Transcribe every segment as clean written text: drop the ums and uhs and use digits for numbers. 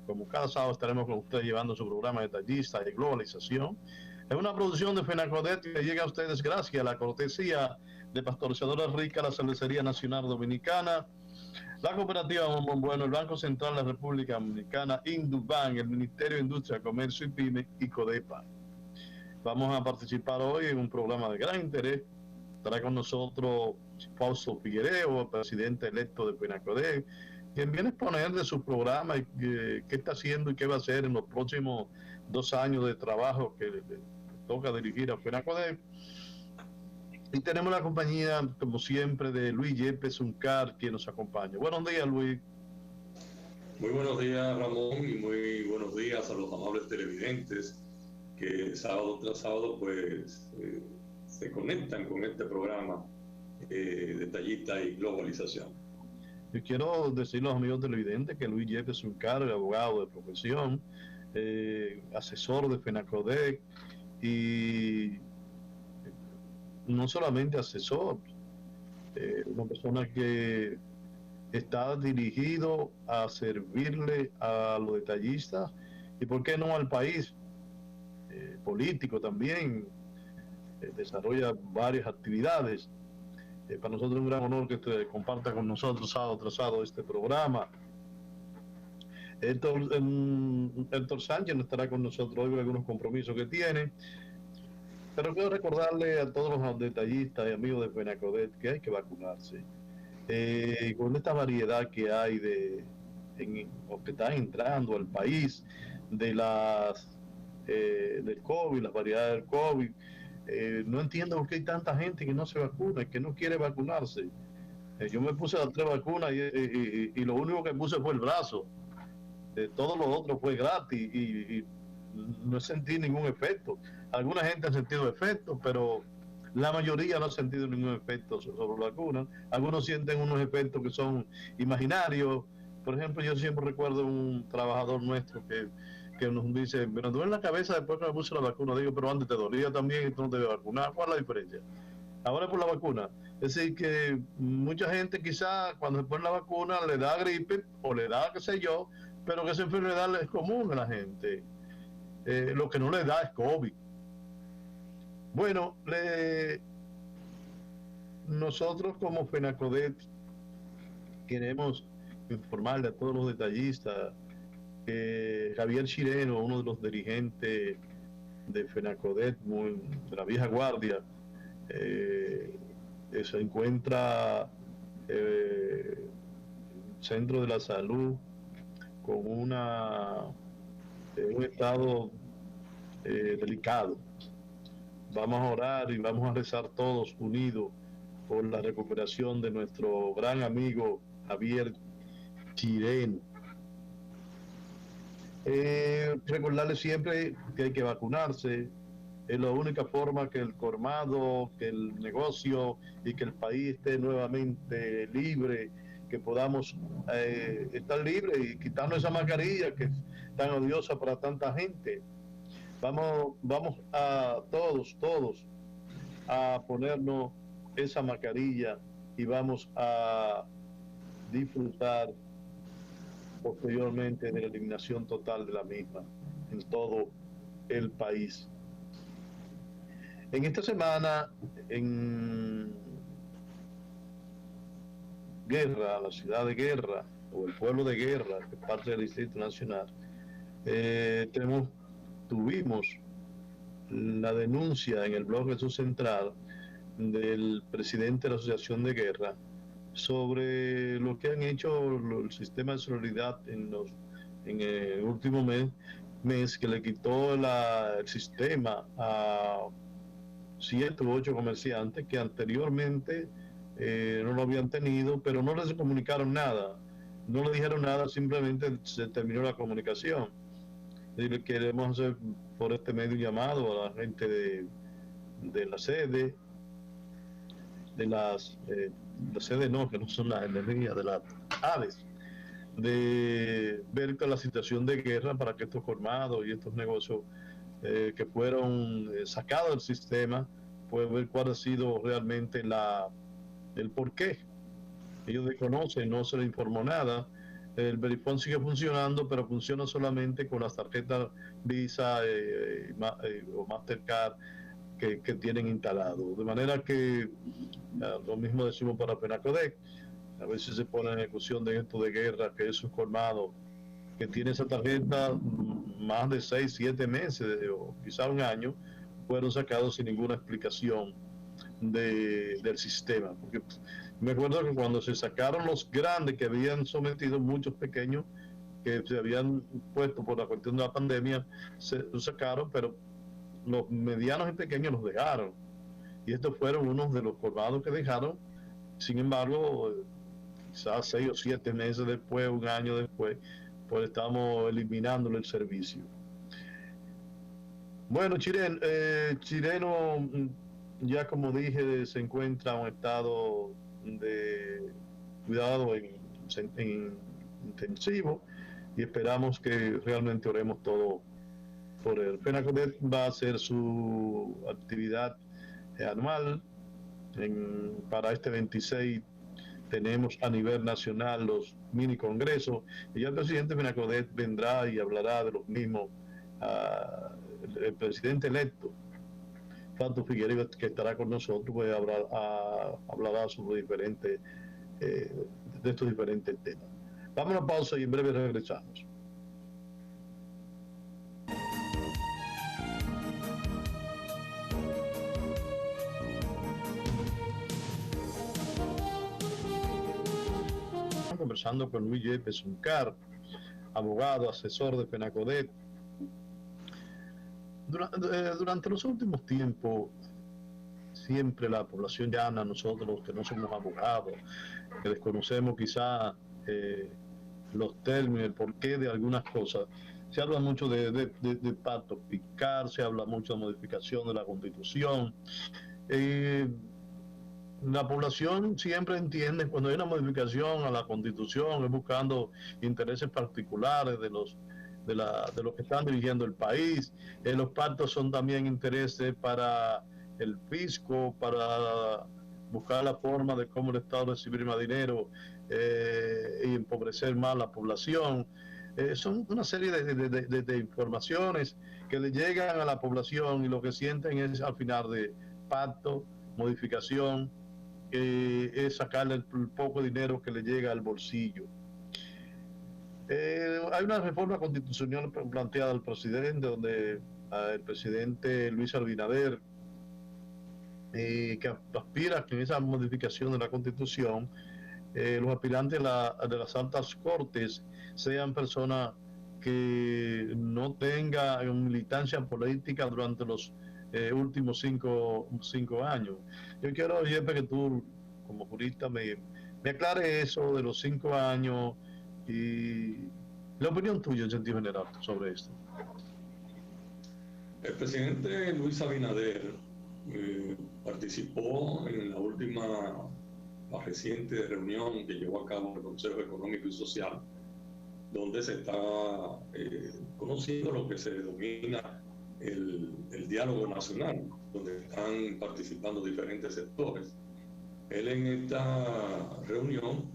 Como cada sábado estaremos con ustedes llevando su programa Detallista de Globalización. Es una producción de FENACODET que llega a ustedes gracias a la cortesía de Pastorizadora Rica, la Cervecería Nacional Dominicana, la Cooperativa Bombón Bueno, el Banco Central de la República Dominicana, Induban, el Ministerio de Industria, Comercio y Pyme y CODEPA. Vamos a participar hoy en un programa de gran interés. Estará con nosotros Fausto Figuereo, presidente electo de FENACODET, quien viene a exponer de su programa y qué está haciendo y qué va a hacer en los próximos 2 años de trabajo que le toca dirigir a FENACODET. Y tenemos la compañía, como siempre, de Luis Yepes Uncar, quien nos acompaña. Buenos días, Luis. Muy buenos días, Ramón, y muy buenos días a los amables televidentes que sábado tras sábado pues se conectan con este programa Detallista y Globalización. Yo quiero decirle a los amigos televidentes que Luis Yepes Uncar es abogado de profesión, asesor de FENACODET y no solamente asesor, una persona que está dirigido a servirle a los detallistas y por qué no al país, político también, desarrolla varias actividades. Para nosotros es un gran honor que usted comparta con nosotros sábado tras sábado este programa. Héctor Sánchez no estará con nosotros hoy por algunos compromisos que tiene, pero quiero recordarle a todos los detallistas y amigos de FENACODET que hay que vacunarse. Con esta variedad que hay los que están entrando al país del COVID, las variedades del COVID, no entiendo por qué hay tanta gente que no se vacuna, que no quiere vacunarse. Yo me puse las 3 vacunas y lo único que puse fue el brazo. Todo lo otro fue gratis y no sentí ningún efecto. Alguna gente ha sentido efectos, pero la mayoría no ha sentido ningún efecto sobre la vacuna. Algunos sienten unos efectos que son imaginarios. Por ejemplo, yo siempre recuerdo un trabajador nuestro que nos dice: me duele la cabeza después que me puse la vacuna. Digo, pero antes te dolía también y tú no te debes vacunar. ¿Cuál es la diferencia? Ahora por la vacuna. Es decir, que mucha gente quizá cuando se pone la vacuna le da gripe o le da qué sé yo, pero que esa enfermedad es común a la gente. Lo que no le da es COVID. Bueno, nosotros como FENACODET queremos informarle a todos los detallistas que Javier Chireno, uno de los dirigentes de FENACODET, de la vieja guardia, se encuentra en el centro de la salud con un estado delicado. Vamos a orar y vamos a rezar todos unidos por la recuperación de nuestro gran amigo Javier Chireno. Recordarles siempre que hay que vacunarse. Es la única forma que el colmado, que el negocio y que el país esté nuevamente libre, que podamos estar libres y quitarnos esa mascarilla que es tan odiosa para tanta gente. Vamos a todos a ponernos esa mascarilla y vamos a disfrutar posteriormente de la eliminación total de la misma en todo el país. En esta semana, en Guerra, la ciudad de Guerra, o el pueblo de Guerra, que es parte del Distrito Nacional, tuvimos la denuncia en el blog Jesús Central del presidente de la Asociación de Guerra sobre lo que han hecho el sistema de solidaridad en el último mes que le quitó el sistema a 7 u 8 comerciantes que anteriormente no lo habían tenido, pero no les comunicaron nada, no le dijeron nada, simplemente se terminó la comunicación. Y le queremos hacer por este medio un llamado a la gente de la sede, la sede no, que no son las energías, de las aves, de ver con la situación de guerra para que estos colmados y estos negocios que fueron sacados del sistema, pueden ver cuál ha sido realmente el porqué. Ellos desconocen, no se les informó nada, El Verifone sigue funcionando, pero funciona solamente con las tarjetas Visa o Mastercard que tienen instalado. De manera que lo mismo decimos para Penacodec. A veces se pone en ejecución de esto de guerra, que es un colmado que tiene esa tarjeta más de 6, 7 meses o quizá un año, fueron sacados sin ninguna explicación del sistema. Porque me acuerdo que cuando se sacaron los grandes que habían sometido, muchos pequeños que se habían puesto por la cuestión de la pandemia, se los sacaron, pero los medianos y pequeños los dejaron. Y estos fueron unos de los colmados que dejaron. Sin embargo, quizás 6 o 7 meses después, un año después, pues estamos eliminándole el servicio. Bueno, Chileno, ya como dije, se encuentra en un estado de cuidado en intensivo y esperamos que realmente oremos todo por él. Penacodec va a hacer su actividad anual. Para este 26 tenemos a nivel nacional los mini congresos y ya el presidente Penacodec vendrá y hablará de los mismos. El presidente electo Franco Figueroa, que estará con nosotros, pues hablará sobre de estos diferentes temas. Vamos a una pausa y en breve regresamos. Conversando con Luis Yepes Uncar, abogado, asesor de Penacodec. Durante los últimos tiempos, siempre la población llana, nosotros que no somos abogados, que desconocemos quizá los términos, el porqué de algunas cosas. Se habla mucho de pacto fiscal, se habla mucho de modificación de la Constitución. La población siempre entiende cuando hay una modificación a la Constitución es buscando intereses particulares de los que están dirigiendo el país. Los pactos son también intereses para el fisco, para buscar la forma de cómo el Estado recibir más dinero y empobrecer más la población. Son una serie de informaciones que le llegan a la población y lo que sienten es al final de pacto, modificación, es sacarle el poco dinero que le llega al bolsillo. Hay una reforma constitucional planteada al presidente, donde el presidente Luis Abinader, que aspira a que en esa modificación de la Constitución, los aspirantes de las altas cortes sean personas que no tengan militancia política durante los últimos cinco años. Yo quiero, Jefe, que tú, como jurista, me aclare eso de los 5 años y la opinión tuya en sentido general sobre esto. El presidente Luis Abinader participó en la última, la reciente reunión que llevó a cabo el Consejo Económico y Social, donde se está conociendo lo que se denomina el diálogo nacional, donde están participando diferentes sectores. Él en esta reunión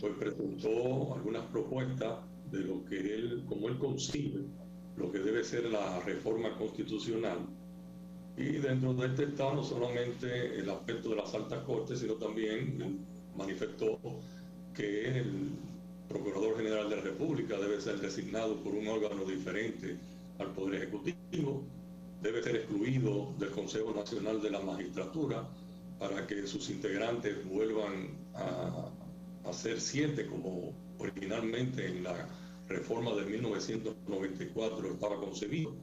pues presentó algunas propuestas de lo que él, como él concibe, lo que debe ser la reforma constitucional. Y dentro de este está no solamente el aspecto de las altas cortes, sino también manifestó que el Procurador General de la República debe ser designado por un órgano diferente al Poder Ejecutivo, debe ser excluido del Consejo Nacional de la Magistratura para que sus integrantes vuelvan a ser 7 como originalmente en la reforma de 1994 estaba concebido.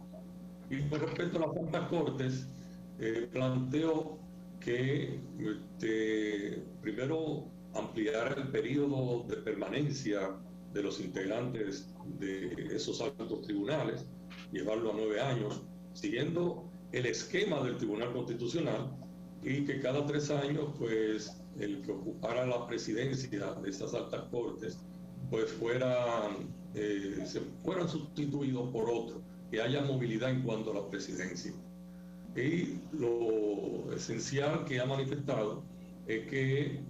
Y con respecto a las altas cortes, planteo que primero ampliar el periodo de permanencia de los integrantes de esos altos tribunales, llevarlo a 9 años, siguiendo el esquema del Tribunal Constitucional, y que cada 3 años, pues, el que ocupara la presidencia de esas altas cortes, pues fueran sustituidos por otro, que haya movilidad en cuanto a la presidencia. Y lo esencial que ha manifestado es que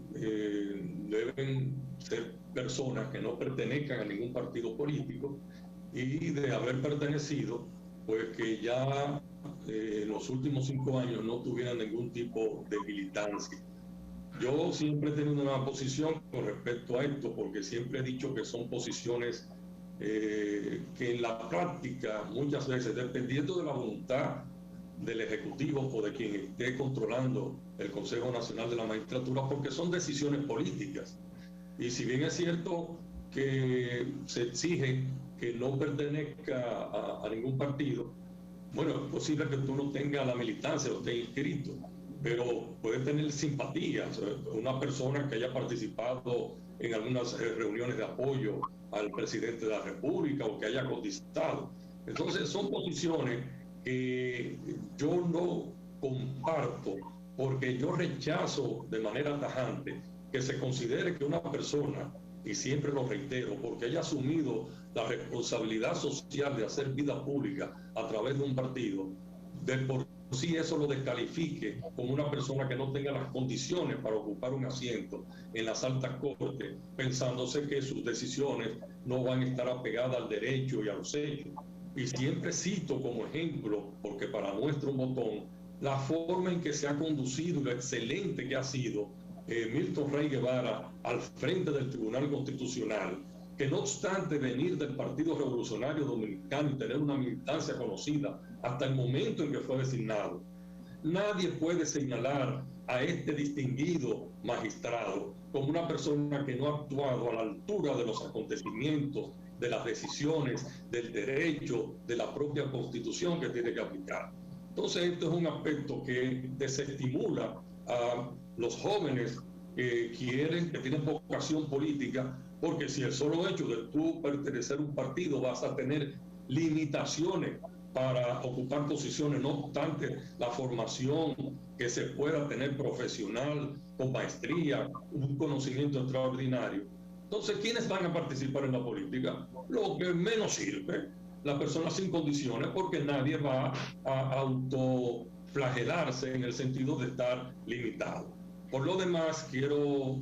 deben ser personas que no pertenezcan a ningún partido político y de haber pertenecido, pues que ya en los últimos 5 años no tuvieran ningún tipo de militancia. Yo siempre he tenido una posición con respecto a esto, porque siempre he dicho que son posiciones que en la práctica muchas veces, dependiendo de la voluntad del Ejecutivo o de quien esté controlando el Consejo Nacional de la Magistratura, porque son decisiones políticas. Y si bien es cierto que se exige que no pertenezca a ningún partido, bueno, es posible que tú no tengas la militancia o estés inscrito, pero puede tener simpatías. Una persona que haya participado en algunas reuniones de apoyo al presidente de la República o que haya cotizado. Entonces son posiciones que yo no comparto, porque yo rechazo de manera tajante que se considere que una persona, y siempre lo reitero, porque haya asumido la responsabilidad social de hacer vida pública a través de un partido, de por sí eso lo descalifique como una persona que no tenga las condiciones para ocupar un asiento en las altas cortes, pensándose que sus decisiones no van a estar apegadas al derecho y a los hechos. Y siempre cito como ejemplo, porque para muestra un botón, la forma en que se ha conducido y lo excelente que ha sido Milton Rey Guevara al frente del Tribunal Constitucional, que no obstante venir del Partido Revolucionario Dominicano y tener una militancia conocida hasta el momento en que fue designado, nadie puede señalar a este distinguido magistrado como una persona que no ha actuado a la altura de los acontecimientos, de las decisiones, del derecho, de la propia Constitución que tiene que aplicar. Entonces, esto es un aspecto que desestimula a los jóvenes que tienen vocación política, porque si el solo hecho de tú pertenecer a un partido vas a tener limitaciones para ocupar posiciones, no obstante la formación que se pueda tener profesional, con maestría, un conocimiento extraordinario. Entonces, ¿quiénes van a participar en la política? Lo que menos sirve, la persona sin condiciones, porque nadie va a autoflagelarse en el sentido de estar limitado. Por lo demás, quiero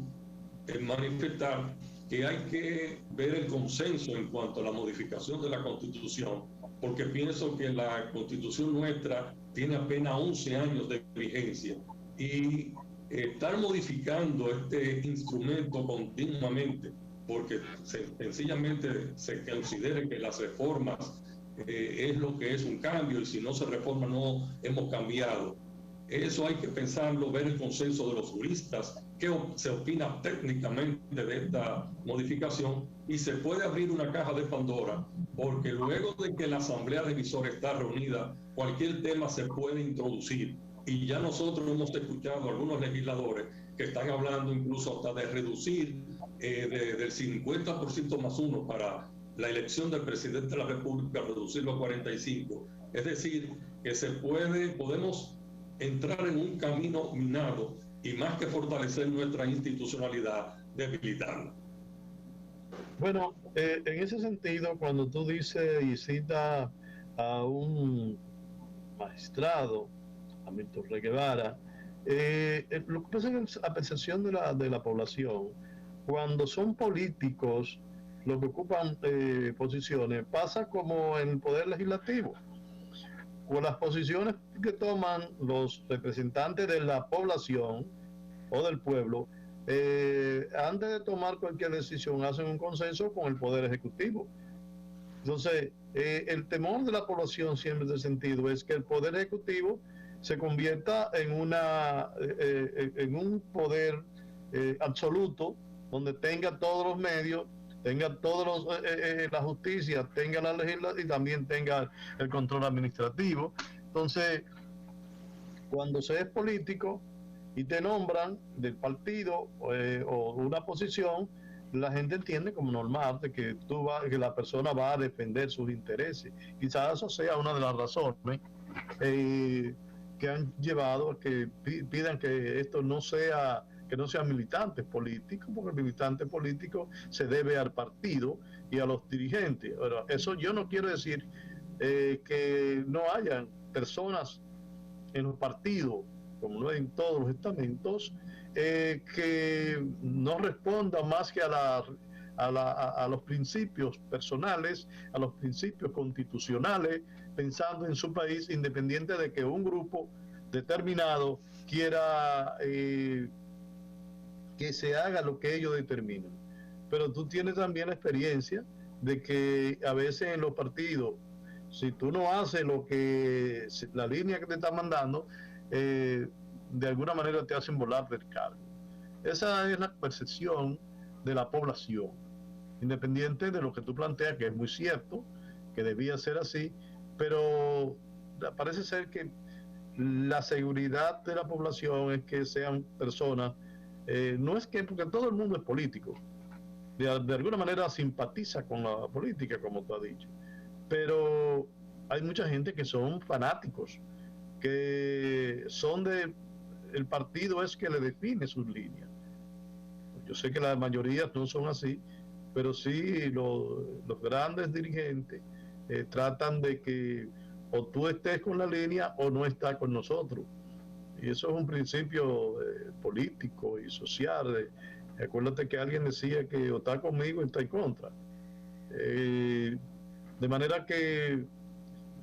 manifestar que hay que ver el consenso en cuanto a la modificación de la Constitución, porque pienso que la Constitución nuestra tiene apenas 11 años de vigencia y estar modificando este instrumento continuamente, porque sencillamente se considere que las reformas es lo que es un cambio, y si no se reforma no hemos cambiado. Eso hay que pensarlo, ver el consenso de los juristas, qué se opina técnicamente de esta modificación, y se puede abrir una caja de Pandora, porque luego de que la Asamblea Revisora está reunida, cualquier tema se puede introducir. Y ya nosotros hemos escuchado a algunos legisladores que están hablando incluso hasta de reducir del 50% más 1 para la elección del presidente de la República, reducirlo a 45. Es decir, que podemos entrar en un camino minado, y más que fortalecer nuestra institucionalidad, debilitarla. Bueno, en ese sentido, cuando tú dices y citas a un magistrado, a Milton Rey Guevara, lo que pasa es que a percepción de la población, cuando son políticos los que ocupan posiciones, pasa como en el Poder Legislativo, con las posiciones que toman los representantes de la población o del pueblo, antes de tomar cualquier decisión hacen un consenso con el Poder Ejecutivo. Entonces, el temor de la población siempre en ese sentido es que el Poder Ejecutivo se convierta en un poder absoluto, donde tenga todos los medios, tenga la justicia, tenga la legislación y también tenga el control administrativo. Entonces, cuando se es político y te nombran del partido o una posición, la gente entiende como normal de que que la persona va a defender sus intereses. Quizás eso sea una de las razones que han llevado a que pidan que esto no sea militantes políticos, porque el militante político se debe al partido y a los dirigentes. Pero eso yo no quiero decir que no hayan personas en los partidos como no en todos los estamentos, que no responda más que a los principios personales, a los principios constitucionales, pensando en su país, independiente de que un grupo determinado quiera que se haga lo que ellos determinan. Pero tú tienes también la experiencia de que a veces en los partidos, si tú no haces lo que la línea que te está mandando, de alguna manera te hacen volar del cargo. Esa es la percepción de la población, independiente de lo que tú planteas, que es muy cierto, que debía ser así, pero parece ser que la seguridad de la población es que sean personas, no es que, porque todo el mundo es político, de alguna manera simpatiza con la política, como tú has dicho, pero hay mucha gente que son fanáticos, que son el partido es que le define sus líneas. Yo sé que la mayoría no son así, pero sí los grandes dirigentes tratan de que o tú estés con la línea o no estás con nosotros. Y eso es un principio político y social. Acuérdate que alguien decía que o está conmigo o está en contra. De manera que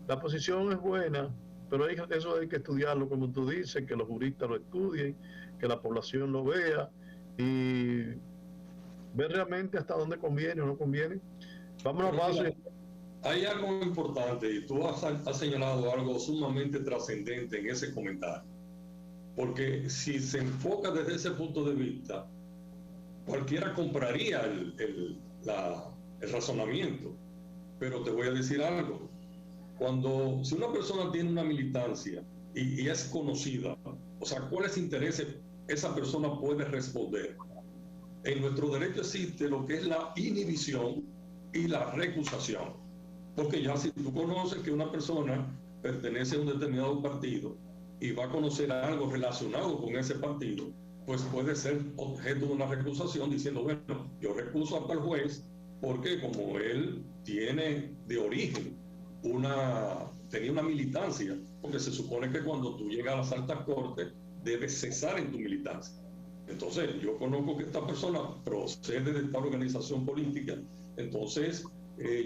la posición es buena, pero eso hay que estudiarlo, como tú dices, que los juristas lo estudien, que la población lo vea y ver realmente hasta dónde conviene o no conviene. Vamos a base. Hay algo importante y tú has señalado algo sumamente trascendente en ese comentario, porque si se enfoca desde ese punto de vista, cualquiera compraría el razonamiento, pero te voy a decir algo. Si una persona tiene una militancia y es conocida, o sea, ¿cuáles intereses esa persona puede responder? En nuestro derecho existe lo que es la inhibición y la recusación. Porque ya si tú conoces que una persona pertenece a un determinado partido y va a conocer algo relacionado con ese partido, pues puede ser objeto de una recusación diciendo, bueno, yo recuso a tal juez porque como él tiene de origen tenía una militancia, porque se supone que cuando tú llegas a las altas cortes debes cesar en tu militancia. Entonces, yo conozco que esta persona procede de esta organización política, entonces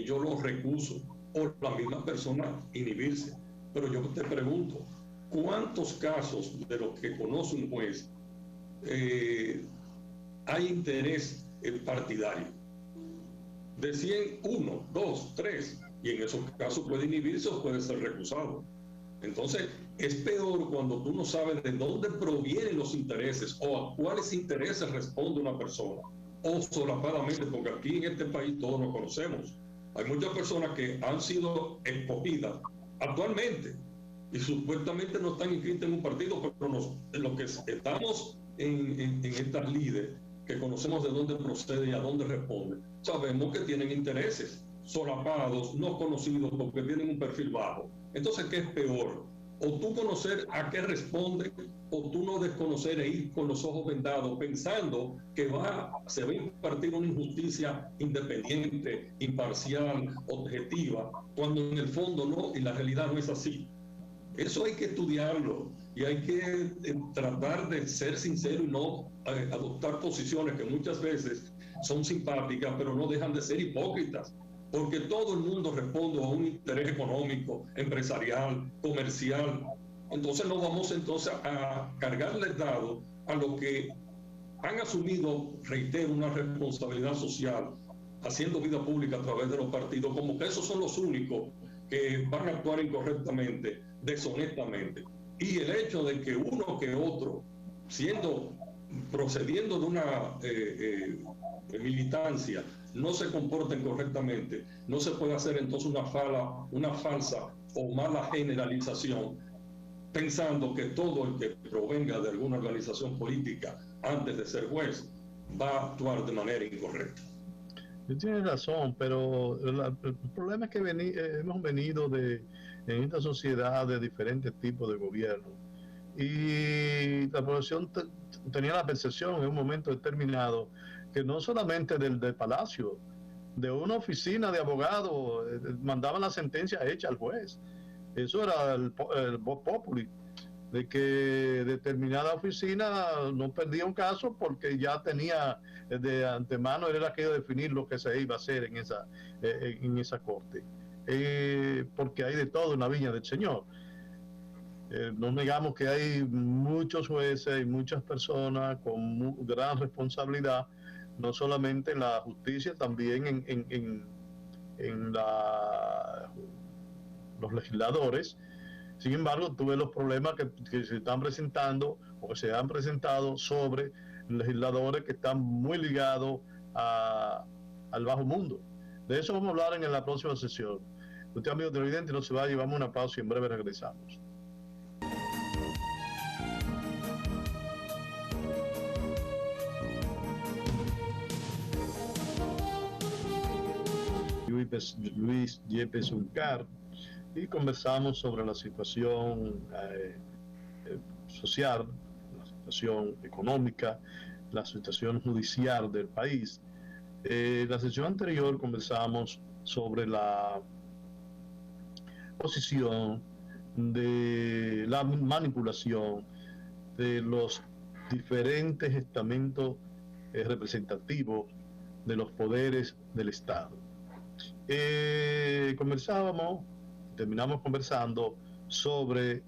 yo lo recuso, o la misma persona inhibirse. Pero yo te pregunto, ¿cuántos casos de los que conoce un juez hay interés partidario? De 100, 1, 2, 3, y en esos casos puede inhibirse o puede ser recusado. Entonces, es peor cuando tú no sabes de dónde provienen los intereses o a cuáles intereses responde una persona, o solapadamente, porque aquí en este país todos lo conocemos. Hay muchas personas que han sido escogidas actualmente y supuestamente no están inscritas en un partido, pero los que estamos en estas líderes, que conocemos de dónde procede y a dónde responde, sabemos que tienen intereses solapados, no conocidos, porque tienen un perfil bajo. Entonces, ¿qué es peor? O tú conocer a qué responde, o tú no desconocer e ir con los ojos vendados pensando que se va a impartir una injusticia independiente, imparcial, objetiva, cuando en el fondo no, y la realidad no es así. Eso hay que estudiarlo y hay que tratar de ser sincero y no adoptar posiciones que muchas veces son simpáticas, pero no dejan de ser hipócritas. Porque todo el mundo responde a un interés económico, empresarial, comercial. Entonces no vamos entonces a cargarles dado a los que han asumido, reitero, una responsabilidad social, haciendo vida pública a través de los partidos, como que esos son los únicos que van a actuar incorrectamente, deshonestamente. Y el hecho de que uno que otro, procediendo de una militancia, no se comporten correctamente, no se puede hacer entonces una falsa o mala generalización, pensando que todo el que provenga de alguna organización política antes de ser juez va a actuar de manera incorrecta. Tienes razón, pero el problema es que hemos venido en esta sociedad de diferentes tipos de gobierno y la población tenía la percepción en un momento determinado que no solamente del palacio, de una oficina de abogados mandaban la sentencia hecha al juez. Eso era el vox populi. de que determinada oficina no perdía un caso porque ya tenía de antemano, era que definir lo que se iba a hacer en esa corte. Porque hay de todo en la viña del Señor. No negamos que hay muchos jueces y muchas personas con gran responsabilidad, no solamente en la justicia, también en los legisladores. Sin embargo, tuve los problemas que se están presentando o que se han presentado sobre legisladores que están muy ligados al bajo mundo. De eso vamos a hablar en la próxima sesión. Usted, amigo televidente, no se va, llevamos una pausa y en breve regresamos. Luis Yepes Uncar, y conversamos sobre la situación social, la situación económica, la situación judicial del país. En la sesión anterior conversamos sobre la posición de la manipulación de los diferentes estamentos representativos de los poderes del Estado. Terminamos conversando sobre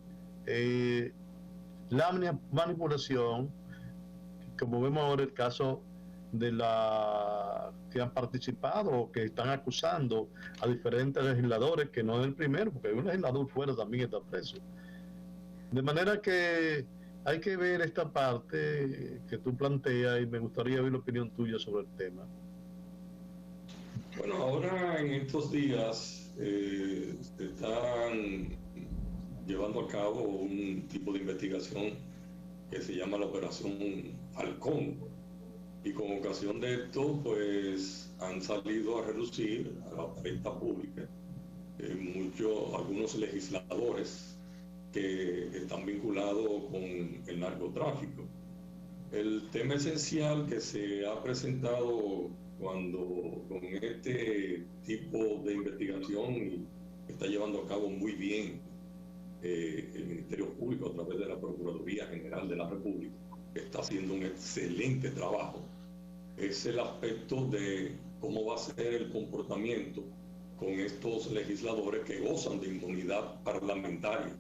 la manipulación, como vemos ahora el caso de la que han participado o que están acusando a diferentes legisladores, que no es el primero, porque un legislador fuera también está preso. De manera que hay que ver esta parte que tú planteas y me gustaría ver la opinión tuya sobre el tema. Bueno, ahora en estos días se están llevando a cabo un tipo de investigación que se llama la Operación Halcón, y con ocasión de esto pues han salido a relucir a la vista pública algunos legisladores que están vinculados con el narcotráfico. El tema esencial que se ha presentado con este tipo de investigación y está llevando a cabo muy bien el Ministerio Público a través de la Procuraduría General de la República, que está haciendo un excelente trabajo, es el aspecto de cómo va a ser el comportamiento con estos legisladores que gozan de inmunidad parlamentaria.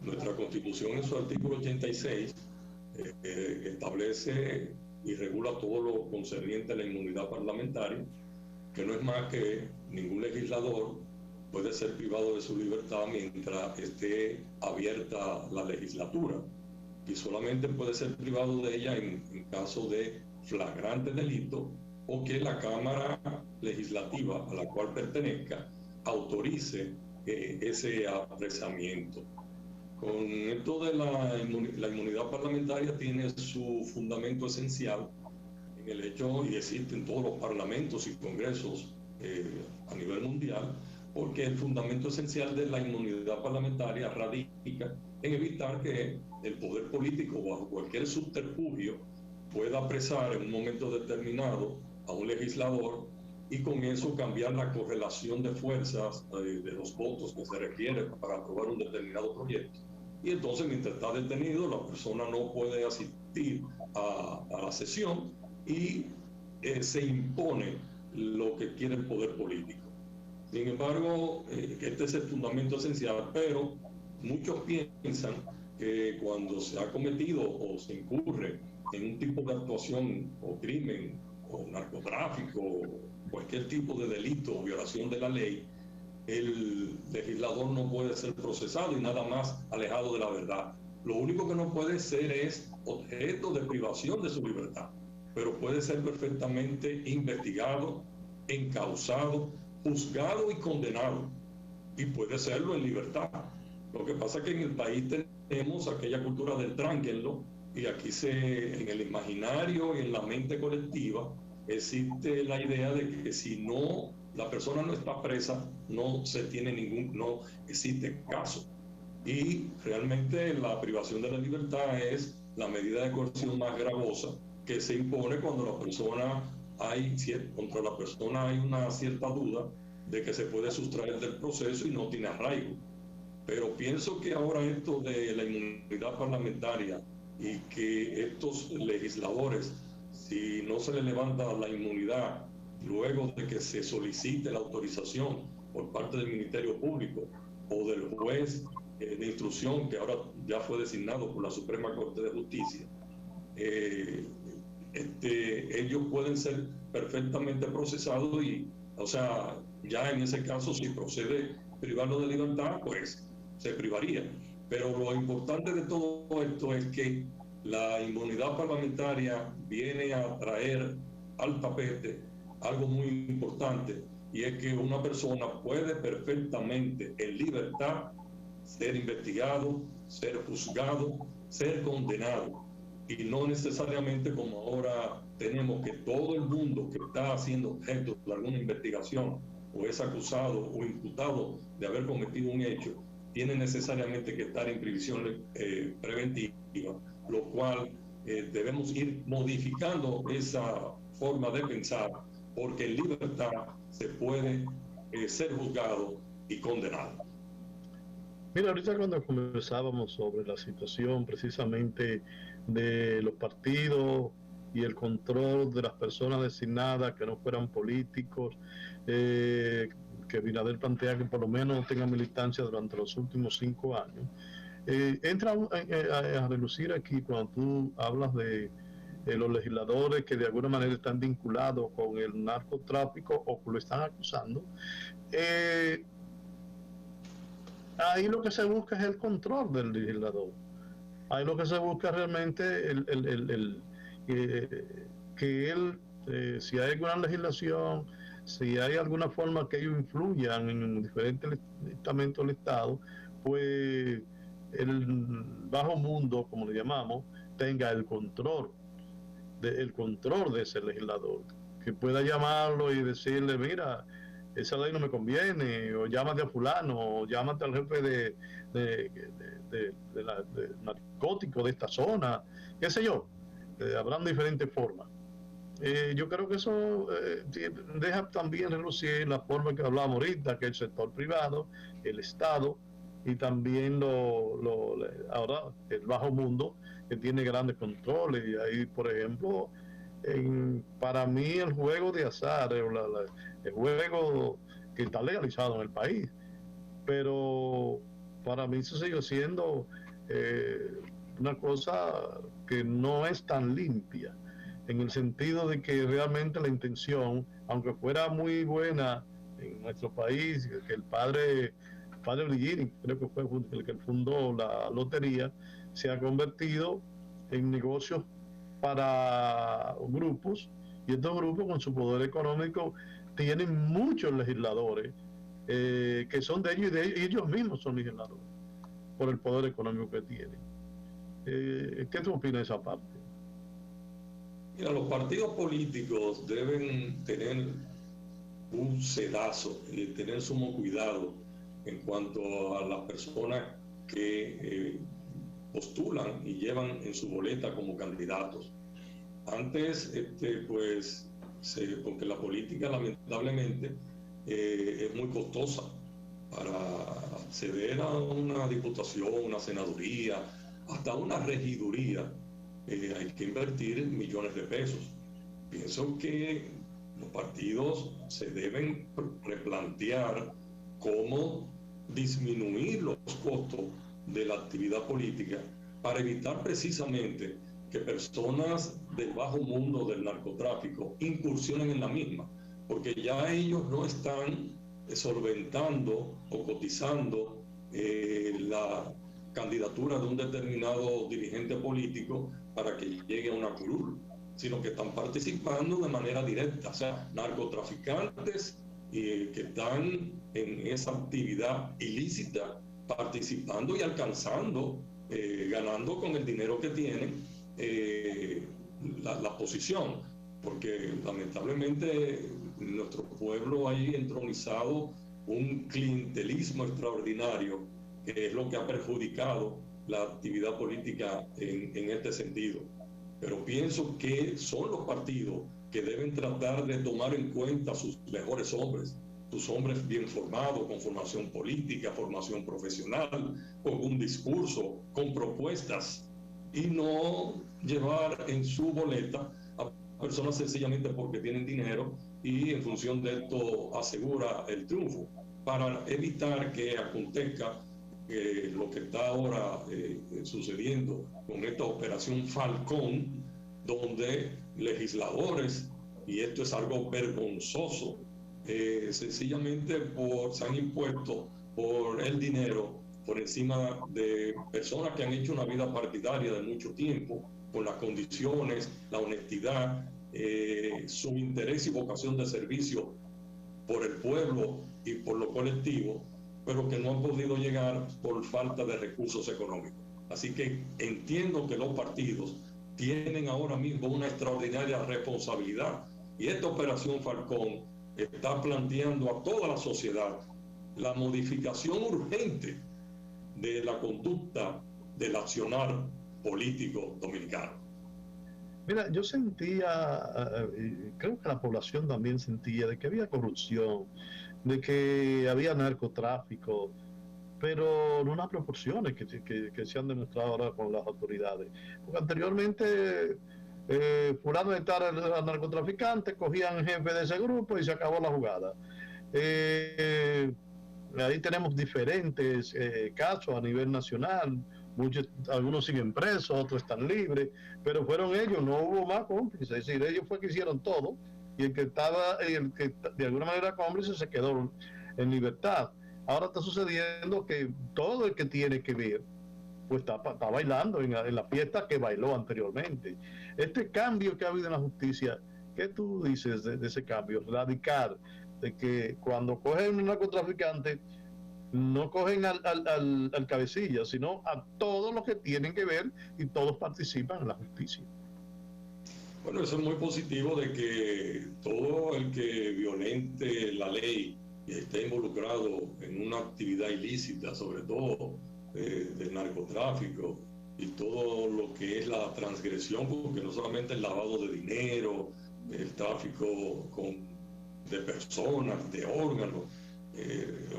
Nuestra Constitución en su artículo 86 establece y regula todo lo concerniente a la inmunidad parlamentaria, que no es más que ningún legislador puede ser privado de su libertad mientras esté abierta la legislatura, y solamente puede ser privado de ella en caso de flagrante delito o que la Cámara Legislativa a la cual pertenezca autorice ese apresamiento. Con esto de la inmunidad parlamentaria tiene su fundamento esencial en el hecho, y existe en todos los parlamentos y congresos a nivel mundial, porque el fundamento esencial de la inmunidad parlamentaria radica en evitar que el poder político, bajo cualquier subterfugio, pueda apresar en un momento determinado a un legislador y con eso cambiar la correlación de fuerzas de los votos que se requieren para aprobar un determinado proyecto. Y entonces, mientras está detenido, la persona no puede asistir a la sesión y se impone lo que quiere el poder político. Sin embargo, este es el fundamento esencial, pero muchos piensan que cuando se ha cometido o se incurre en un tipo de actuación o crimen o narcotráfico o cualquier tipo de delito o violación de la ley, el legislador no puede ser procesado y nada más alejado de la verdad. Lo único que no puede ser es objeto de privación de su libertad, pero puede ser perfectamente investigado, encausado, juzgado y condenado, y puede serlo en libertad. Lo que pasa es que en el país tenemos aquella cultura del tránquenlo, y aquí en el imaginario y en la mente colectiva existe la idea de que si no, la persona no está presa, no existe caso. Y realmente la privación de la libertad es la medida de coerción más gravosa que se impone cuando contra la persona hay una cierta duda de que se puede sustraer del proceso y no tiene arraigo. Pero pienso que ahora esto de la inmunidad parlamentaria y que estos legisladores, si no se les levanta la inmunidad luego de que se solicite la autorización por parte del Ministerio Público o del juez de instrucción, que ahora ya fue designado por la Suprema Corte de Justicia, ellos pueden ser perfectamente procesados y, o sea, ya en ese caso, si procede privarlo de libertad, pues se privaría. Pero lo importante de todo esto es que la inmunidad parlamentaria viene a traer al tapete algo muy importante, y es que una persona puede perfectamente en libertad ser investigado, ser juzgado, ser condenado, y no necesariamente como ahora tenemos que todo el mundo que está haciendo objeto de alguna investigación o es acusado o imputado de haber cometido un hecho, tiene necesariamente que estar en prisión preventiva, lo cual debemos ir modificando esa forma de pensar, porque en libertad se puede ser juzgado y condenado. Mira, ahorita cuando conversábamos sobre la situación precisamente de los partidos y el control de las personas designadas que no fueran políticos, que Abinader plantea que por lo menos tenga militancia durante los últimos 5 años, entra a relucir aquí cuando tú hablas de los legisladores que de alguna manera están vinculados con el narcotráfico o que lo están acusando. Ahí lo que se busca es el control del legislador. Ahí lo que se busca realmente que él, si hay alguna legislación, si hay alguna forma que ellos influyan en diferentes estamentos del Estado, pues el bajo mundo, como le llamamos, tenga el control de ese legislador, que pueda llamarlo y decirle, mira, esa ley no me conviene, o llámate a fulano, o llámate al jefe de narcóticos de esta zona, qué sé yo, habrán diferentes formas. Yo creo que eso deja también relucir la forma que hablamos ahorita, que el sector privado, el Estado, y también ahora el bajo mundo, que tiene grandes controles. Y ahí, por ejemplo, para mí el juego de azar, el juego que está legalizado en el país, pero para mí eso sigue siendo una cosa que no es tan limpia, en el sentido de que realmente la intención, aunque fuera muy buena en nuestro país, que el padre Brillini, creo que fue el que fundó la lotería, se ha convertido en negocios para grupos, y estos grupos con su poder económico tienen muchos legisladores que son de ellos, y ellos mismos son legisladores por el poder económico que tienen. ¿Qué tú opinas de esa parte? Mira, los partidos políticos deben tener un sedazo y tener sumo cuidado en cuanto a las personas que postulan y llevan en su boleta como candidatos. Antes, pues, porque la política lamentablemente es muy costosa. Para acceder a una diputación, una senaduría, hasta una regiduría, hay que invertir millones de pesos. Pienso que los partidos se deben replantear cómo disminuir los costos de la actividad política para evitar precisamente que personas del bajo mundo del narcotráfico incursionen en la misma, porque ya ellos no están solventando o cotizando la candidatura de un determinado dirigente político para que llegue a una curul, sino que están participando de manera directa, o sea, narcotraficantes que están en esa actividad ilícita, participando y alcanzando, ganando con el dinero que tienen la posición, porque lamentablemente nuestro pueblo ha entronizado un clientelismo extraordinario, que es lo que ha perjudicado la actividad política en este sentido. Pero pienso que son los partidos que deben tratar de tomar en cuenta sus mejores hombres, tus hombres bien formados, con formación política, formación profesional, con un discurso, con propuestas, y no llevar en su boleta a personas sencillamente porque tienen dinero y en función de esto asegura el triunfo, para evitar que acontezca lo que está ahora sucediendo con esta operación Falcón, donde legisladores, y esto es algo vergonzoso, sencillamente se han impuesto por el dinero por encima de personas que han hecho una vida partidaria de mucho tiempo, con las condiciones, la honestidad, su interés y vocación de servicio por el pueblo y por lo colectivo, pero que no han podido llegar por falta de recursos económicos. Así que entiendo que los partidos tienen ahora mismo una extraordinaria responsabilidad, y esta operación Falcón está planteando a toda la sociedad la modificación urgente de la conducta del accionar político dominicano. Mira, yo sentía, creo que la población también sentía, de que había corrupción, de que había narcotráfico, pero no unas proporciones que se han demostrado ahora con las autoridades. Porque anteriormente, fulano de tal era narcotraficante, cogían jefe de ese grupo y se acabó la jugada. Ahí tenemos diferentes casos a nivel nacional. Algunos siguen presos, otros están libres, pero fueron ellos, no hubo más cómplices. Es decir, ellos fue que hicieron todo, y el que de alguna manera cómplice se quedó en libertad. Ahora está sucediendo que todo el que tiene que ver, pues está bailando en la fiesta que bailó anteriormente. Este cambio que ha habido en la justicia, ¿qué tú dices de ese cambio radical? De que cuando cogen un narcotraficante, no cogen al cabecilla, sino a todos los que tienen que ver, y todos participan en la justicia. Bueno, eso es muy positivo, de que todo el que violente la ley y esté involucrado en una actividad ilícita, sobre todo del narcotráfico y todo lo que es la transgresión, porque no solamente el lavado de dinero, el tráfico de personas, de órganos.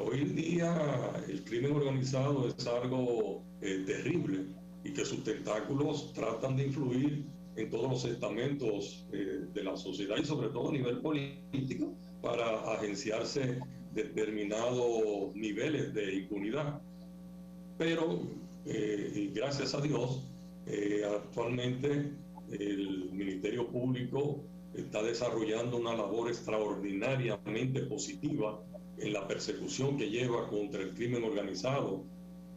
Hoy en día el crimen organizado es algo terrible, y que sus tentáculos tratan de influir en todos los estamentos de la sociedad, y sobre todo a nivel político, para agenciarse determinados niveles de impunidad. Pero, y gracias a Dios, actualmente el Ministerio Público está desarrollando una labor extraordinariamente positiva en la persecución que lleva contra el crimen organizado,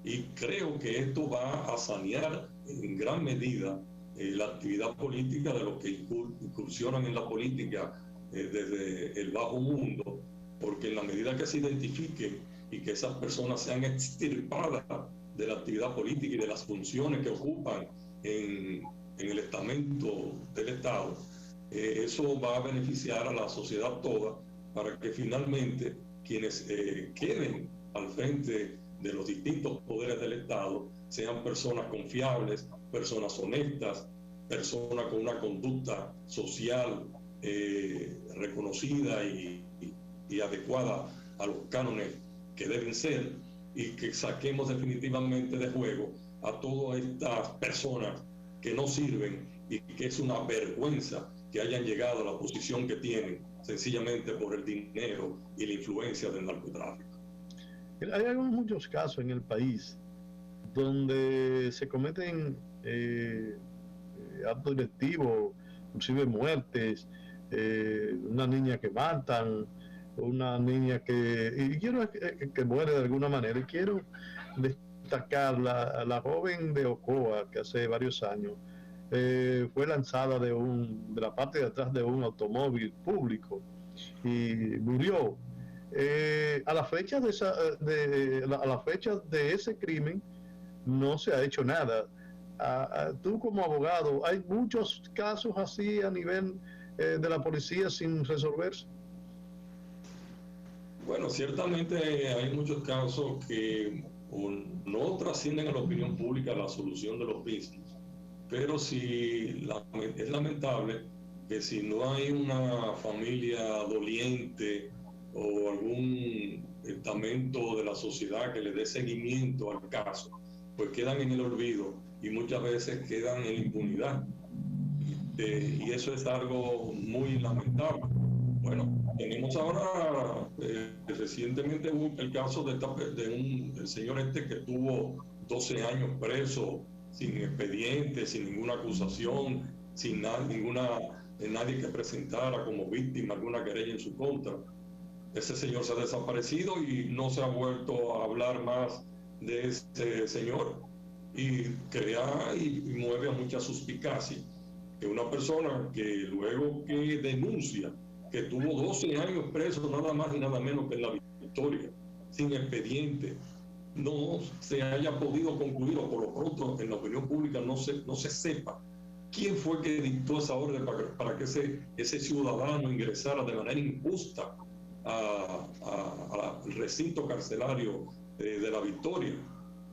y creo que esto va a sanear en gran medida la actividad política de los que incursionan en la política desde el bajo mundo, porque en la medida que se identifiquen y que esas personas sean extirpadas de la actividad política y de las funciones que ocupan en el estamento del Estado, eso va a beneficiar a la sociedad toda, para que finalmente quienes queden al frente de los distintos poderes del Estado sean personas confiables, personas honestas, personas con una conducta social reconocida y adecuada a los cánones que deben ser, y que saquemos definitivamente de juego a todas estas personas que no sirven, y que es una vergüenza que hayan llegado a la posición que tienen sencillamente por el dinero y la influencia del narcotráfico. Hay muchos casos en el país donde se cometen actos delictivos, inclusive muertes, una niña que matan, una niña que muere de alguna manera. Y quiero destacar la joven de Ocoa, que hace varios años fue lanzada de la parte de atrás de un automóvil público y murió. A la fecha de ese crimen no se ha hecho nada. Tú como abogado, ¿hay muchos casos así a nivel de la policía sin resolverse? Bueno, ciertamente hay muchos casos que no trascienden a la opinión pública la solución de los mismos, pero sí es lamentable que si no hay una familia doliente o algún estamento de la sociedad que le dé seguimiento al caso, pues quedan en el olvido y muchas veces quedan en impunidad. Y eso es algo muy lamentable. Bueno, tenemos ahora recientemente el caso del señor que tuvo 12 años preso, sin expediente, sin ninguna acusación, sin nadie que presentara como víctima alguna querella en su contra. Ese señor se ha desaparecido y no se ha vuelto a hablar más de ese señor, y crea y mueve a mucha suspicacia que una persona que luego que denuncia que tuvo 12 años preso, nada más y nada menos que en La Victoria, sin expediente, no se haya podido concluir, o por lo pronto en la opinión pública no se sepa quién fue que dictó esa orden para que ese ciudadano ingresara de manera injusta al recinto carcelario de La Victoria.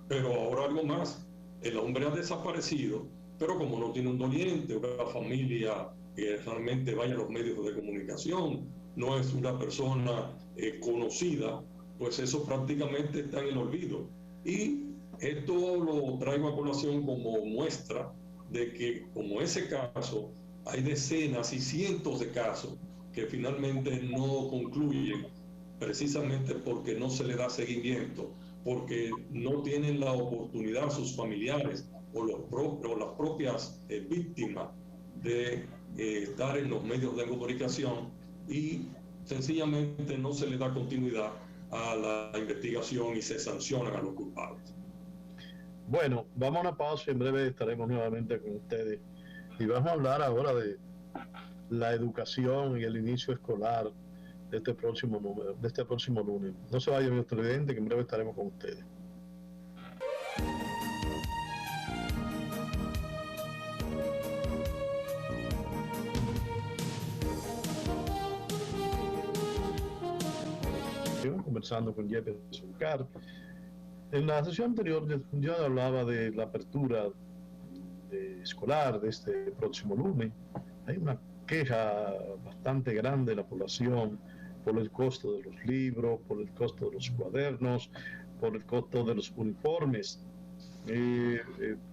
Pero ahora algo más, el hombre ha desaparecido, pero como no tiene un doliente, una familia que realmente vaya a los medios de comunicación, no es una persona conocida, pues eso prácticamente está en el olvido. Y esto lo traigo a colación como muestra de que, como ese caso, hay decenas y cientos de casos que finalmente no concluyen, precisamente porque no se le da seguimiento, porque no tienen la oportunidad sus familiares o las propias víctimas de estar en los medios de comunicación, y sencillamente no se le da continuidad a la investigación y se sancionan a los culpables. Bueno, vamos a una pausa y en breve estaremos nuevamente con ustedes y vamos a hablar ahora de la educación y el inicio escolar de este próximo lunes. No se vayan, nuestro evidente, que en breve estaremos con ustedes. Conversando con Jefferson Carr. En la sesión anterior yo hablaba de la apertura escolar de este próximo lunes. Hay una queja bastante grande de la población por el costo de los libros, por el costo de los cuadernos, por el costo de los uniformes.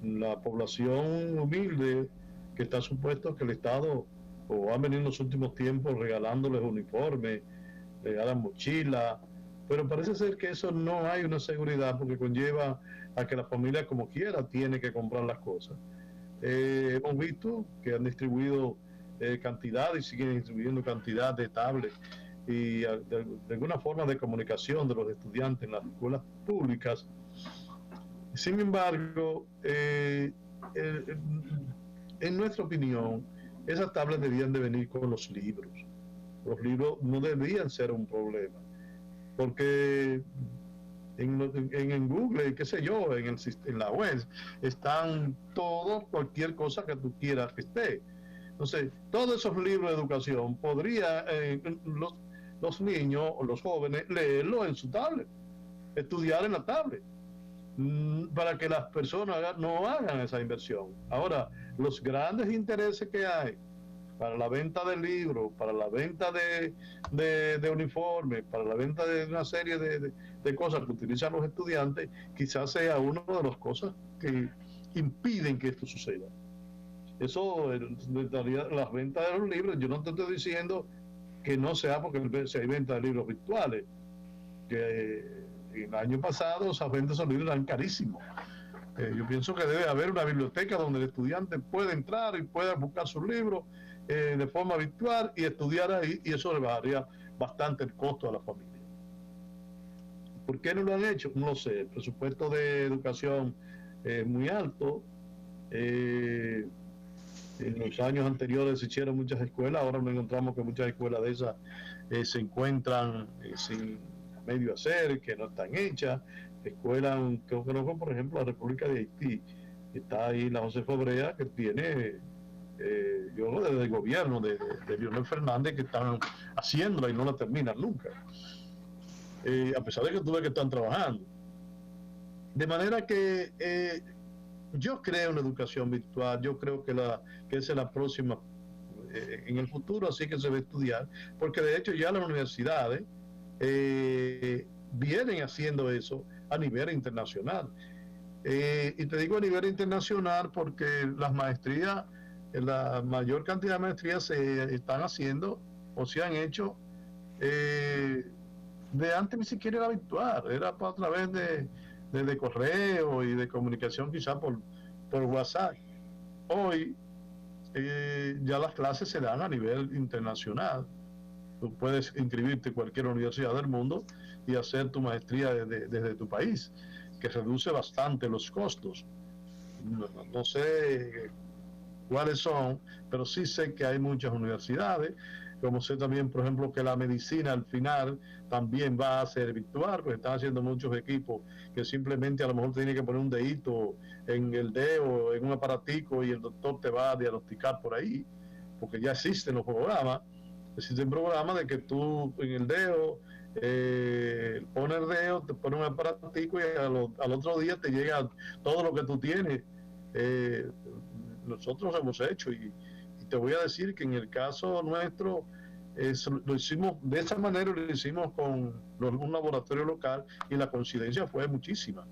La población humilde, que está supuesto que el Estado, o ha venido en los últimos tiempos regalándoles uniformes, regalan mochila, pero parece ser que eso no hay una seguridad, porque conlleva a que la familia, como quiera, tiene que comprar las cosas. Hemos visto que han distribuido cantidad y siguen distribuyendo cantidad de tablets y de alguna forma de comunicación de los estudiantes en las escuelas públicas. Sin embargo, en nuestra opinión, esas tablets debían de venir con los libros. Los libros no debían ser un problema, porque en Google, qué sé yo, en la web, están todos, cualquier cosa que tú quieras que esté. Entonces, todos esos libros de educación podría los niños o los jóvenes leerlo en su tablet, estudiar en la tablet, para que las personas no hagan esa inversión. Ahora, los grandes intereses que hay para la venta de libros, para la venta de uniformes, para la venta de una serie de cosas que utilizan los estudiantes, quizás sea una de las cosas que impiden que esto suceda. Eso, las ventas de los libros, yo no te estoy diciendo que no sea porque se hay venta de libros virtuales, que el año pasado esas ventas de esos libros eran carísimos. Yo pienso que debe haber una biblioteca donde el estudiante pueda entrar y pueda buscar sus libros de forma virtual y estudiar ahí, y eso le bajaría bastante el costo a la familia. ¿Por qué no lo han hecho? No sé, el presupuesto de educación es muy alto. En los años anteriores se hicieron muchas escuelas, ahora nos encontramos que muchas escuelas de esas se encuentran sin medio hacer, que no están hechas. Escuelas, creo que no fue, por ejemplo, la República de Haití, está ahí la José Fabrea, que tiene desde el gobierno de Leonel Fernández, que están haciéndola y no la terminan nunca, a pesar de que tú ves que están trabajando. De manera que yo creo en la educación virtual, yo creo que esa es la próxima en el futuro, así que se va a estudiar, porque de hecho ya las universidades vienen haciendo eso a nivel internacional. Y te digo a nivel internacional porque las maestrías, la mayor cantidad de maestrías se están haciendo o se han hecho de antes ni siquiera era virtual, era a través de correo y de comunicación quizá por WhatsApp. Hoy ya las clases se dan a nivel internacional. Tú puedes inscribirte en cualquier universidad del mundo y hacer tu maestría desde tu país, que reduce bastante los costos. No sé cuáles son, pero sí sé que hay muchas universidades, como sé también, por ejemplo, que la medicina al final también va a ser virtual, porque están haciendo muchos equipos que simplemente a lo mejor tiene que poner un dedito en el dedo, en un aparatico, y el doctor te va a diagnosticar por ahí, porque ya existen los programas. Existen programas de que tú en el dedo pones el dedo, te pones un aparatico y al otro día te llega todo lo que tú tienes. Nosotros hemos hecho y te voy a decir que en el caso nuestro lo hicimos de esa manera, lo hicimos con un laboratorio local y la coincidencia fue muchísima.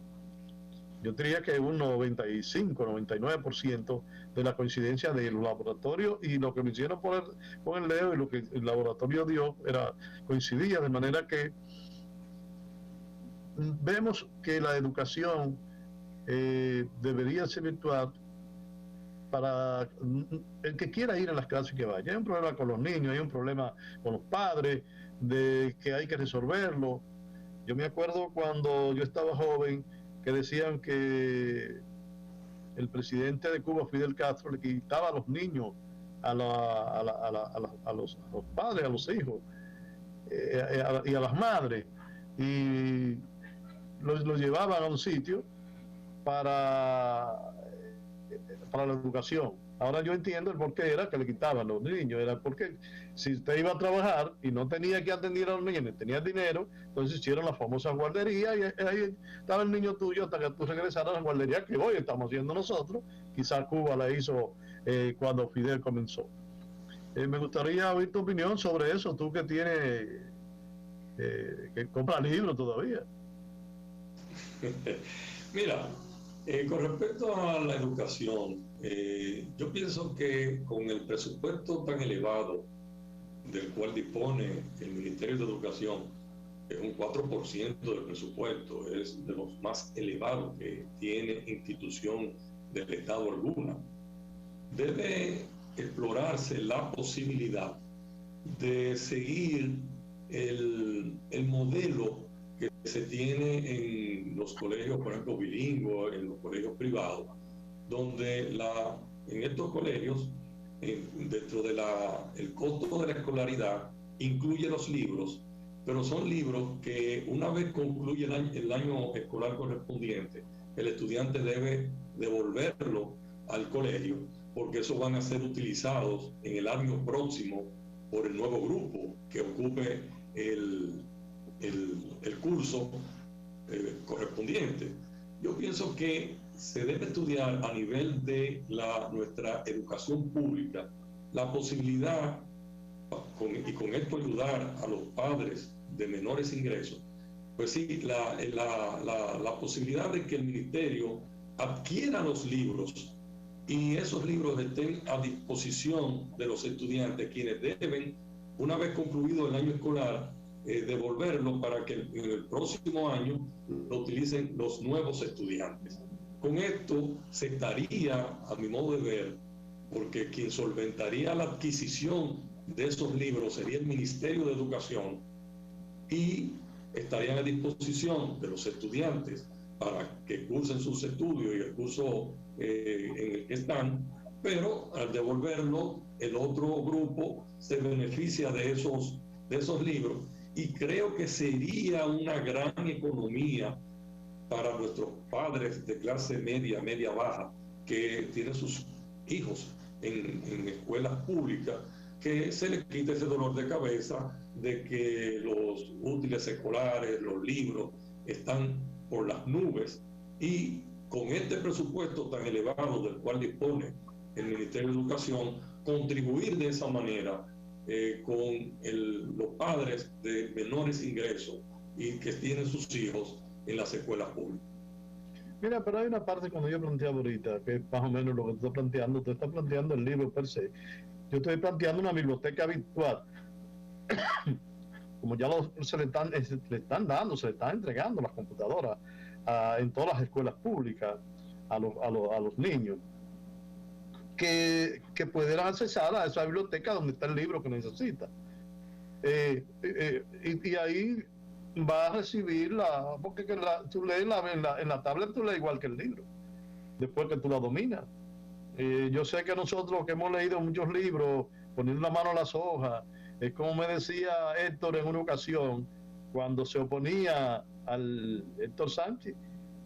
Yo diría que un 95, 99% de la coincidencia de los laboratorios y lo que me hicieron con el dedo y lo que el laboratorio dio coincidía, de manera que vemos que la educación debería ser virtual para el que quiera ir a las clases que vaya. Hay un problema con los niños, hay un problema con los padres, de que hay que resolverlo. Yo me acuerdo cuando yo estaba joven que decían que el presidente de Cuba, Fidel Castro, le quitaba a los niños, a los padres, a los hijos y a las madres, y los llevaban a un sitio para la educación. Ahora yo entiendo el por qué era que le quitaban los niños, era porque si usted iba a trabajar y no tenía que atender a los niños, ni tenía dinero, entonces hicieron la famosa guardería y ahí estaba el niño tuyo hasta que tú regresaras a la guardería que hoy estamos haciendo nosotros. Quizás Cuba la hizo cuando Fidel comenzó. Me gustaría oír tu opinión sobre eso, tú que tienes, que compras libros todavía. Mira, con respecto a la educación, yo pienso que con el presupuesto tan elevado del cual dispone el Ministerio de Educación, que es un 4% del presupuesto, es de los más elevados que tiene institución del Estado alguna, debe explorarse la posibilidad de seguir el modelo que se tiene en los colegios, por ejemplo, bilingües, en los colegios privados, donde en estos colegios, dentro del costo de la escolaridad, incluye los libros, pero son libros que una vez concluye el año escolar correspondiente, el estudiante debe devolverlo al colegio, porque esos van a ser utilizados en el año próximo por el nuevo grupo que ocupe el curso correspondiente. Yo pienso que se debe estudiar a nivel de nuestra educación pública la posibilidad, y con esto ayudar a los padres de menores ingresos, pues sí, la posibilidad de que el ministerio adquiera los libros y esos libros estén a disposición de los estudiantes, quienes deben, una vez concluido el año escolar, devolverlo para que en el próximo año lo utilicen los nuevos estudiantes. Con esto se estaría, a mi modo de ver, porque quien solventaría la adquisición de esos libros sería el Ministerio de Educación y estarían a disposición de los estudiantes para que cursen sus estudios y el curso en el que están, pero al devolverlo, el otro grupo se beneficia de esos libros. Y creo que sería una gran economía para nuestros padres de clase media, media-baja, que tienen sus hijos en escuelas públicas, que se les quite ese dolor de cabeza de que los útiles escolares, los libros, están por las nubes. Y con este presupuesto tan elevado del cual dispone el Ministerio de Educación, contribuir de esa manera con los padres de menores ingresos y que tienen sus hijos en las escuelas públicas. Mira, pero hay una parte cuando yo planteaba ahorita, que es más o menos lo que tú estás planteando. Tú estás planteando el libro per se. Yo estoy planteando una biblioteca virtual. Como ya se le están dando, se le están entregando las computadoras en todas las escuelas públicas a los niños, que pudieran accesar a esa biblioteca donde está el libro que necesita. Y ahí va a recibir porque tú lees en la tablet, tú lees igual que el libro, después que tú la dominas. Yo sé que nosotros que hemos leído muchos libros, poniendo la mano a las hojas, es como me decía Héctor en una ocasión, cuando se oponía al Héctor Sánchez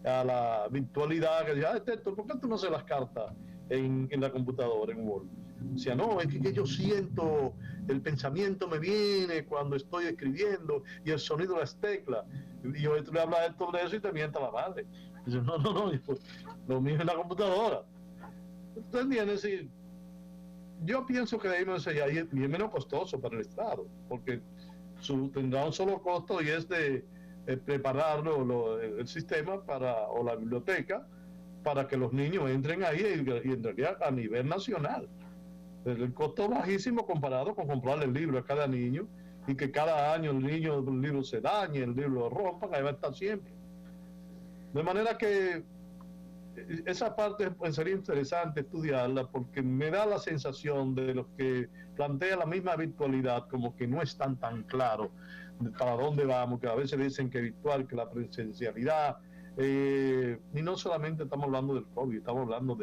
a la virtualidad, que decía, Héctor, ¿por qué tú no haces las cartas en la computadora, en Word? Decía, no, es que yo siento, el pensamiento me viene cuando estoy escribiendo y el sonido de las teclas. Y yo le hablo a Héctor de eso y te mienta la madre. Dice, no, lo mío es la computadora. ¿Tú entiendes? Es decir, yo pienso que debemos enseñar y es menos costoso para el Estado, porque tendrá un solo costo y es de prepararlo el sistema o la biblioteca para que los niños entren ahí y en realidad a nivel nacional. El costo bajísimo comparado con comprarle el libro a cada niño y que cada año el libro se dañe, el libro lo rompan, ahí va a estar siempre. De manera que esa parte sería interesante estudiarla porque me da la sensación de los que plantean la misma virtualidad como que no están tan claros para dónde vamos, que a veces dicen que virtual, que la presencialidad, y no solamente estamos hablando del COVID, estamos hablando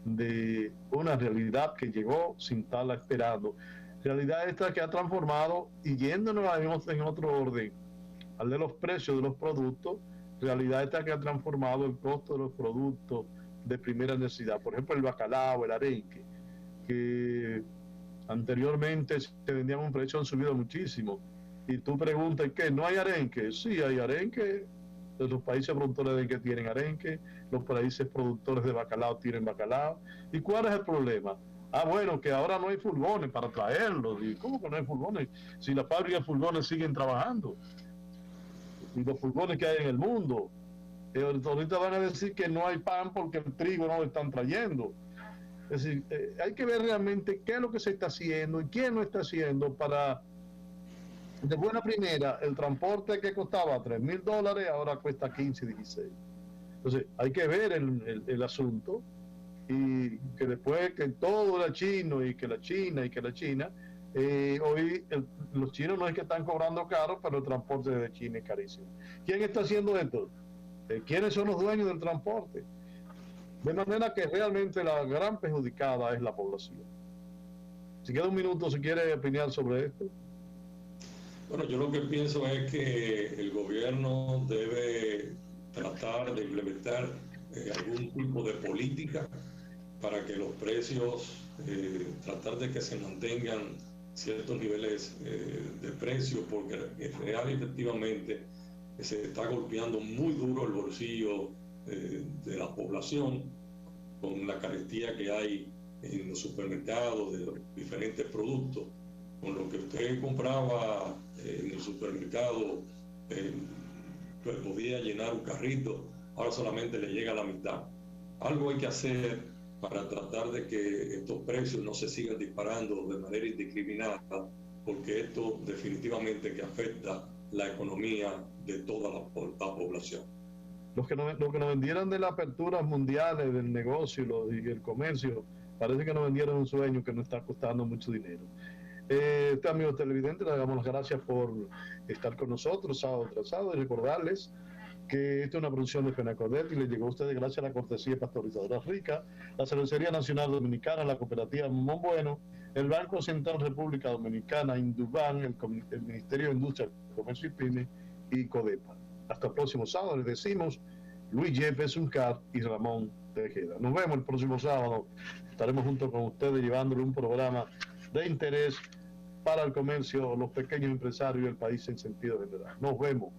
de una realidad que llegó sin estarla esperando. Realidad esta que ha transformado, y yéndonos en otro orden, al de los precios de los productos, realidad esta que ha transformado el costo de los productos de primera necesidad. Por ejemplo, el bacalao, el arenque, que anteriormente se vendían a un precio, han subido muchísimo. Y tú preguntas, ¿qué? ¿No hay arenque? Sí, hay arenque. Los países productores de arenque tienen arenque, los países productores de bacalao tienen bacalao. ¿Y cuál es el problema? Bueno, que ahora no hay furgones para traerlos. ¿Y cómo que no hay furgones? Si las fábricas de furgones siguen trabajando. Y los furgones que hay en el mundo. Ahorita van a decir que no hay pan porque el trigo no lo están trayendo. Es decir, hay que ver realmente qué es lo que se está haciendo y quién lo está haciendo para, de buena primera, el transporte que costaba $3,000 ahora cuesta 15, 16. Entonces, hay que ver el asunto y que después que todo era chino y que la China y que la China, hoy los chinos no es que están cobrando caro, pero el transporte de China es carísimo. ¿Quién está haciendo esto? ¿Quiénes son los dueños del transporte? De manera que realmente la gran perjudicada es la población. Si queda un minuto, si quiere opinar sobre esto. Bueno, yo lo que pienso es que el gobierno debe tratar de implementar algún tipo de política para que los precios, tratar de que se mantengan ciertos niveles de precio, porque real efectivamente se está golpeando muy duro el bolsillo de la población con la carestía que hay en los supermercados de los diferentes productos. Con lo que usted compraba en el supermercado, pues podía llenar un carrito, ahora solamente le llega a la mitad. Algo hay que hacer para tratar de que estos precios no se sigan disparando de manera indiscriminada, porque esto definitivamente que afecta la economía de toda la población. Los que nos vendieran de las aperturas mundiales del negocio y el comercio, parece que nos vendieron un sueño que nos está costando mucho dinero. Amigos televidentes, le damos las gracias por estar con nosotros sábado tras sábado y recordarles que esta es una producción de FENACODET y le llegó a ustedes gracias a la cortesía de Pasteurizadora Rica, la Cervecería Nacional Dominicana, la Cooperativa Monbueno, el Banco Central República Dominicana, Induban, el Ministerio de Industria, Comercio y Pyme y CODEPA. Hasta el próximo sábado, les decimos Luis Yepes Uncar y Ramón Tejeda. Nos vemos el próximo sábado, estaremos junto con ustedes llevándole un programa de interés para el comercio, los pequeños empresarios y el país en sentido general. Nos vemos.